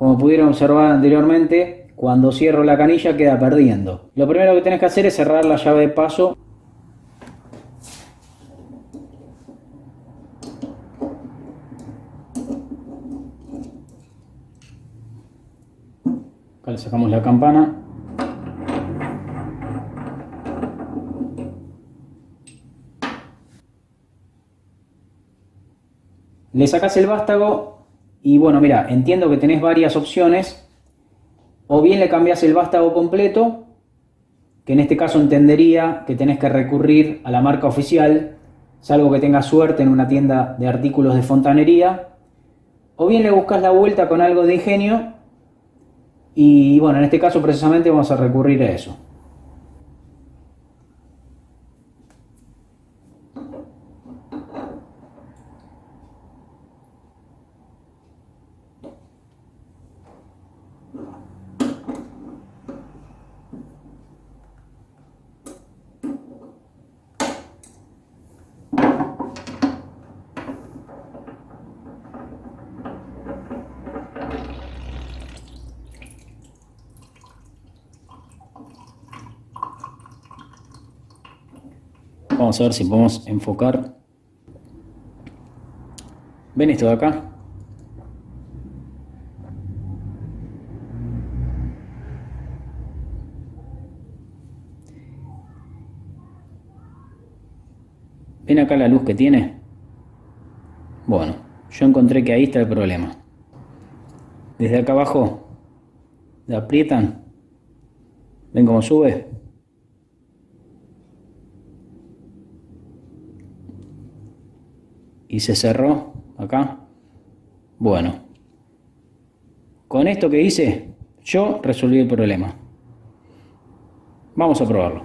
Como pudieron observar anteriormente, cuando cierro la canilla queda perdiendo. Lo primero que tenés que hacer es cerrar la llave de paso. Acá le sacamos la campana. Le sacás el vástago y bueno, mira, entiendo que tenés varias opciones. O bien le cambiás el vástago completo, que en este caso entendería que tenés que recurrir a la marca oficial, salvo que tengas suerte en una tienda de artículos de fontanería. O bien le buscas la vuelta con algo de ingenio y bueno, en este caso precisamente vamos a recurrir a eso. Vamos a ver si podemos enfocar. ¿Ven esto de acá? ¿Ven acá la luz que tiene? Bueno, yo encontré que ahí está el problema. Desde acá abajo, la aprietan. ¿Ven cómo sube? Y se cerró acá. Bueno, con esto que hice, yo resolví el problema. Vamos a probarlo.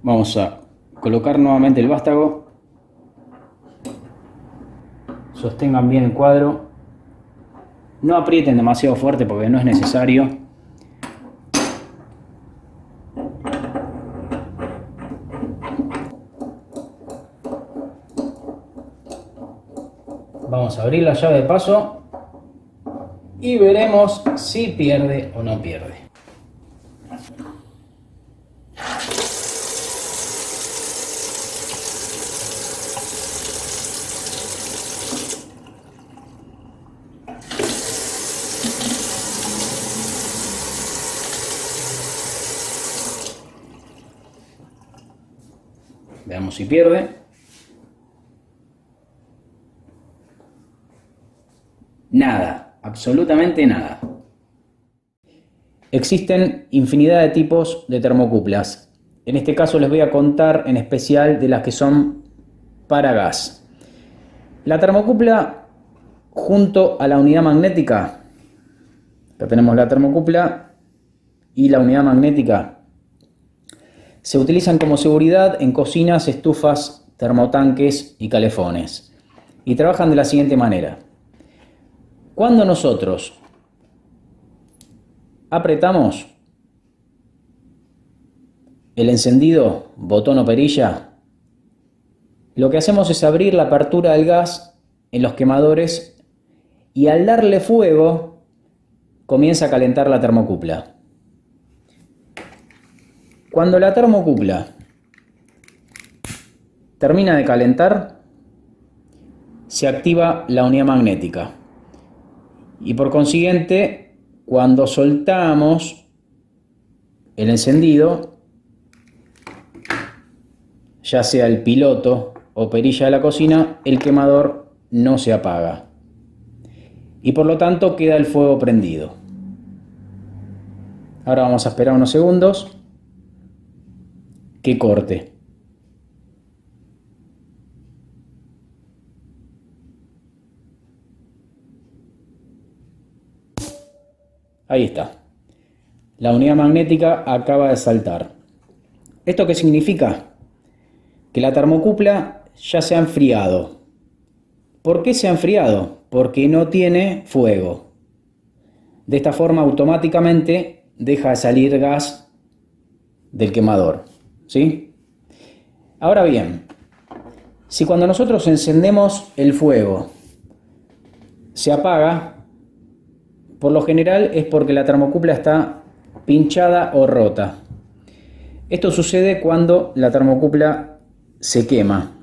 Vamos a colocar nuevamente el vástago. Sostengan bien el cuadro. No aprieten demasiado fuerte porque no es necesario. Vamos a abrir la llave de paso y veremos si pierde o no pierde. Veamos si pierde. Nada, absolutamente nada. Existen infinidad de tipos de termocuplas. En este caso les voy a contar en especial de las que son para gas. La termocupla junto a la unidad magnética. Acá tenemos la termocupla y la unidad magnética. Se utilizan como seguridad en cocinas, estufas, termotanques y calefones. Y trabajan de la siguiente manera. Cuando nosotros apretamos el encendido, botón o perilla, lo que hacemos es abrir la apertura del gas en los quemadores y al darle fuego comienza a calentar la termocupla. Cuando la termocupla termina de calentar, se activa la unidad magnética. Y por consiguiente, cuando soltamos el encendido, ya sea el piloto o perilla de la cocina, el quemador no se apaga. Y por lo tanto queda el fuego prendido. Ahora vamos a esperar unos segundos que corte. Ahí está. La unidad magnética acaba de saltar. ¿Esto qué significa? Que la termocupla ya se ha enfriado. ¿Por qué se ha enfriado? Porque no tiene fuego. De esta forma automáticamente deja de salir gas del quemador. ¿Sí? Ahora bien, si cuando nosotros encendemos el fuego se apaga, por lo general es porque la termocupla está pinchada o rota. Esto sucede cuando la termocupla se quema.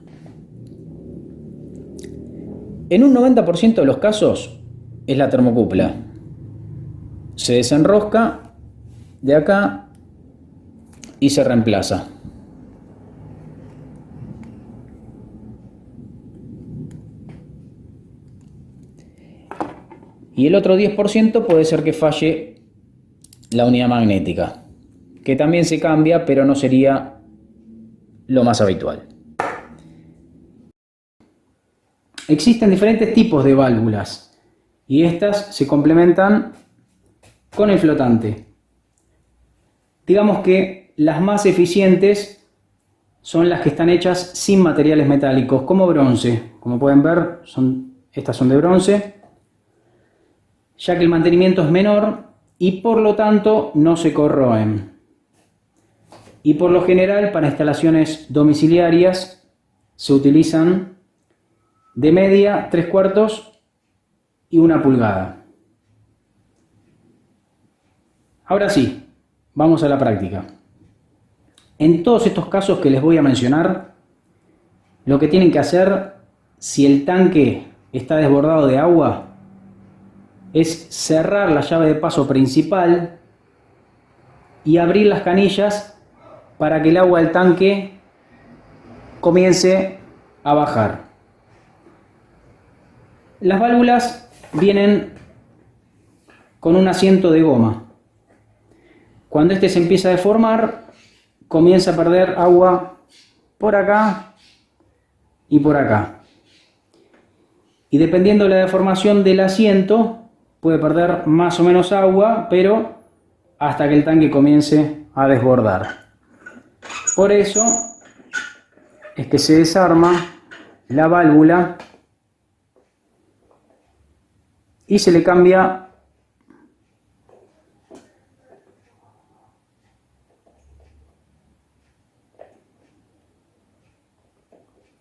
En un 90% de los casos es la termocupla. Se desenrosca de acá y se reemplaza. Y el otro 10% puede ser que falle la unidad magnética, que también se cambia, pero no sería lo más habitual. Existen diferentes tipos de válvulas y estas se complementan con el flotante. Digamos que las más eficientes son las que están hechas sin materiales metálicos, como bronce. Como pueden ver, estas son de bronce, ya que el mantenimiento es menor y por lo tanto no se corroen. Y por lo general para instalaciones domiciliarias se utilizan de media, 3/4 y 1 pulgada. Ahora sí, vamos a la práctica. En todos estos casos que les voy a mencionar, lo que tienen que hacer si el tanque está desbordado de agua es cerrar la llave de paso principal y abrir las canillas para que el agua del tanque comience a bajar. Las válvulas vienen con un asiento de goma. Cuando este se empieza a deformar, comienza a perder agua por acá y por acá. Y dependiendo de la deformación del asiento, puede perder más o menos agua, pero hasta que el tanque comience a desbordar. Por eso es que se desarma la válvula y se le cambia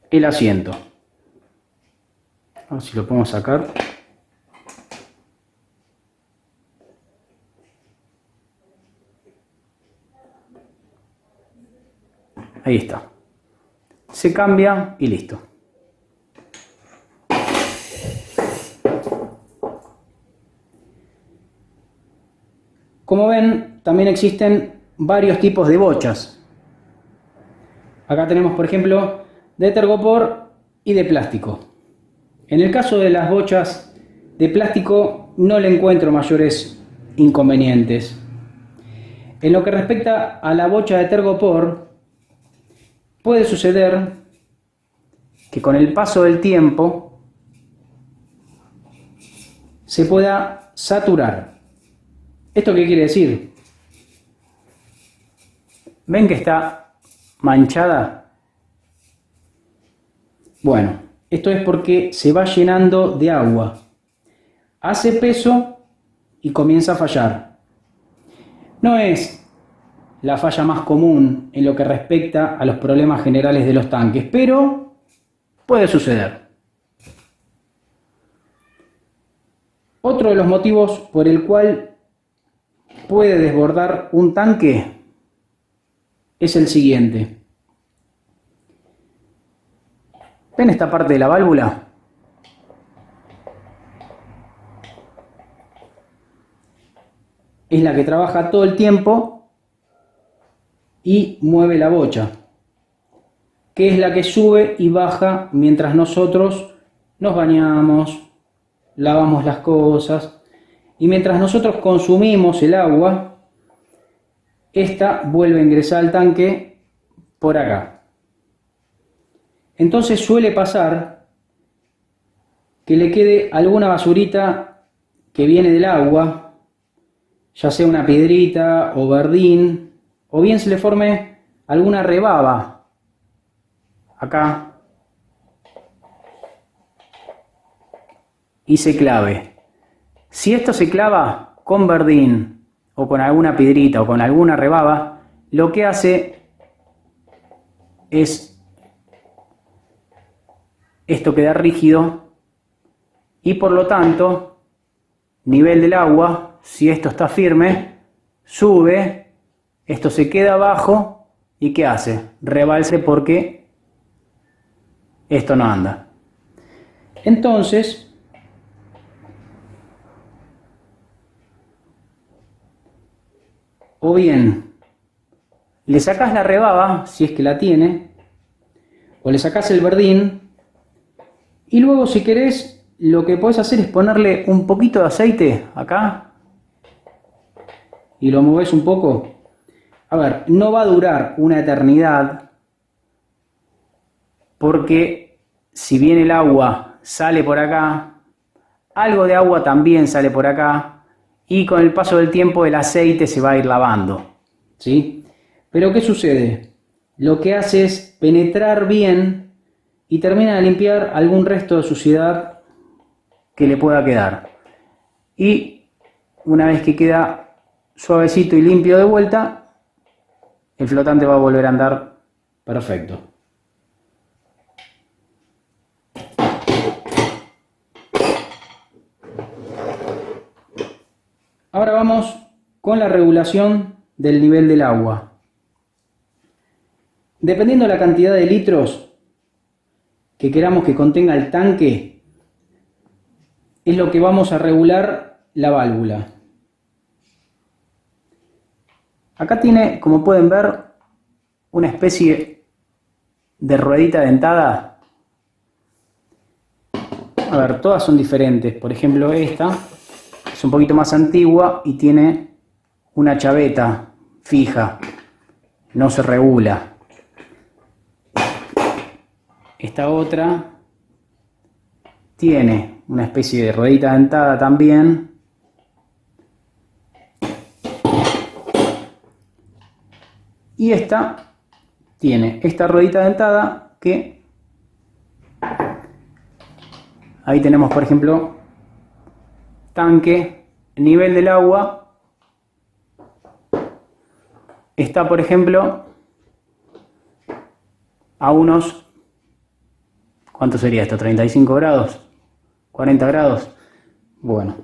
el asiento. A ver si lo podemos sacar. Ahí está. Se cambia y listo. Como ven, también existen varios tipos de bochas. Acá tenemos, por ejemplo, de Tergopor y de plástico. En el caso de las bochas de plástico no le encuentro mayores inconvenientes. En lo que respecta a la bocha de Tergopor, puede suceder que con el paso del tiempo se pueda saturar. ¿Esto qué quiere decir? ¿Ven que está manchada? Bueno, esto es porque se va llenando de agua. Hace peso y comienza a fallar. No es la falla más común en lo que respecta a los problemas generales de los tanques, pero puede suceder. Otro de los motivos por el cual puede desbordar un tanque es el siguiente. ¿Ven esta parte de la válvula? Es la que trabaja todo el tiempo y mueve la bocha, que es la que sube y baja mientras nosotros nos bañamos, lavamos las cosas y mientras nosotros consumimos el agua, esta vuelve a ingresar al tanque por acá. Entonces suele pasar que le quede alguna basurita que viene del agua, ya sea una piedrita o verdín, o bien se le forme alguna rebaba acá y se clave. Si esto se clava con verdín o con alguna piedrita o con alguna rebaba, lo que hace es esto queda rígido y por lo tanto nivel del agua, si esto está firme, sube, esto se queda abajo y ¿qué hace? Rebalse porque esto no anda. Entonces, o bien le sacás la rebaba, si es que la tiene, o le sacás el verdín, y luego si querés, lo que podés hacer es ponerle un poquito de aceite acá, y lo movés un poco. A ver, no va a durar una eternidad, porque si bien el agua sale por acá, algo de agua también sale por acá, y con el paso del tiempo el aceite se va a ir lavando, ¿sí? Pero ¿qué sucede? Lo que hace es penetrar bien y termina de limpiar algún resto de suciedad que le pueda quedar. Y una vez que queda suavecito y limpio de vuelta, el flotante va a volver a andar perfecto. Ahora vamos con la regulación del nivel del agua. Dependiendo de la cantidad de litros que queramos que contenga el tanque, es lo que vamos a regular la válvula. Acá tiene, como pueden ver, una especie de ruedita dentada. A ver, todas son diferentes. Por ejemplo, esta es un poquito más antigua y tiene una chaveta fija, no se regula. Esta otra tiene una especie de ruedita dentada también. Y esta tiene esta ruedita dentada que ahí tenemos, por ejemplo, tanque, nivel del agua está, por ejemplo, a unos, ¿cuánto sería esto? ¿35 grados? ¿40 grados? Bueno,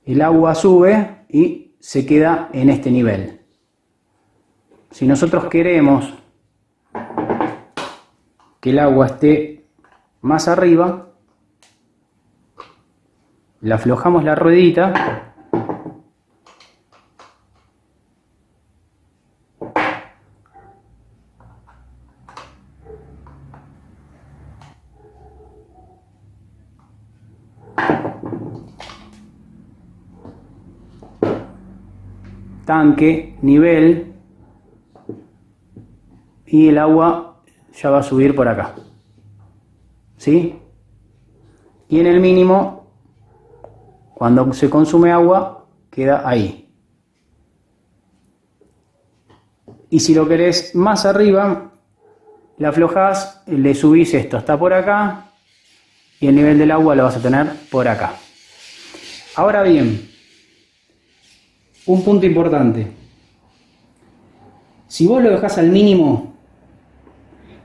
el agua sube y se queda en este nivel. Si nosotros queremos que el agua esté más arriba, le aflojamos la ruedita tanque, nivel, y el agua ya va a subir por acá, ¿sí? Y en el mínimo, cuando se consume agua, queda ahí. Y si lo querés más arriba, le aflojás, le subís esto hasta por acá, y el nivel del agua lo vas a tener por acá. Ahora bien, un punto importante. Si vos lo dejás al mínimo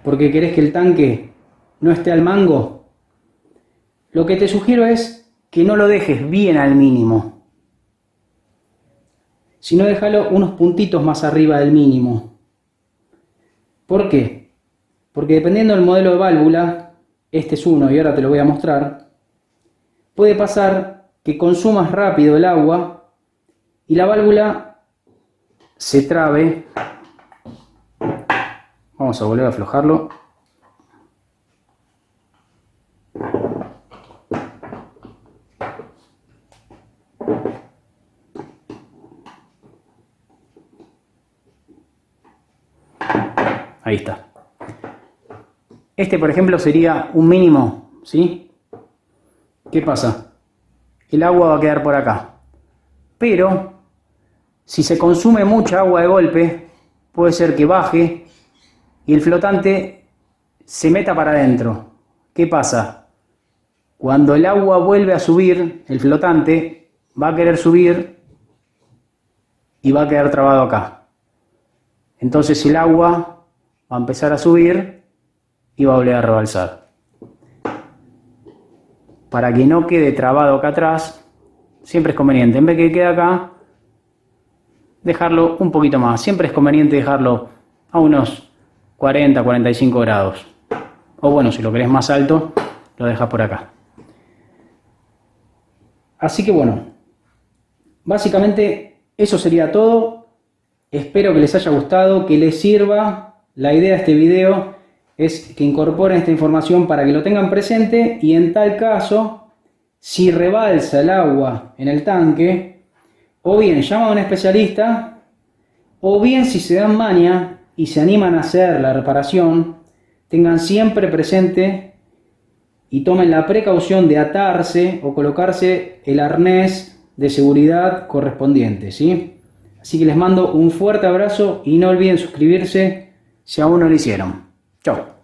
porque querés que el tanque no esté al mango, lo que te sugiero es que no lo dejes bien al mínimo, sino déjalo unos puntitos más arriba del mínimo. ¿Por qué? Porque dependiendo del modelo de válvula, este es uno y ahora te lo voy a mostrar, puede pasar que consumas rápido el agua y la válvula se trabe. Vamos a volver a aflojarlo. Ahí está. Este, por ejemplo, sería un mínimo, ¿sí? ¿Qué pasa? El agua va a quedar por acá. Pero si se consume mucha agua de golpe, puede ser que baje y el flotante se meta para adentro. ¿Qué pasa? Cuando el agua vuelve a subir, el flotante va a querer subir y va a quedar trabado acá. Entonces el agua va a empezar a subir y va a volver a rebalsar. para que no quede trabado acá atrás, siempre es conveniente, en vez que quede acá, dejarlo un poquito más. Siempre es conveniente dejarlo a unos 40-45 grados. O bueno, si lo querés más alto, lo dejas por acá. Así que bueno, básicamente eso sería todo. Espero que les haya gustado, que les sirva. La idea de este video es que incorporen esta información para que lo tengan presente y en tal caso, si rebalsa el agua en el tanque, o bien llaman a un especialista, o bien si se dan maña y se animan a hacer la reparación, tengan siempre presente y tomen la precaución de atarse o colocarse el arnés de seguridad correspondiente, ¿sí? Así que les mando un fuerte abrazo y no olviden suscribirse si aún no lo hicieron. Chao.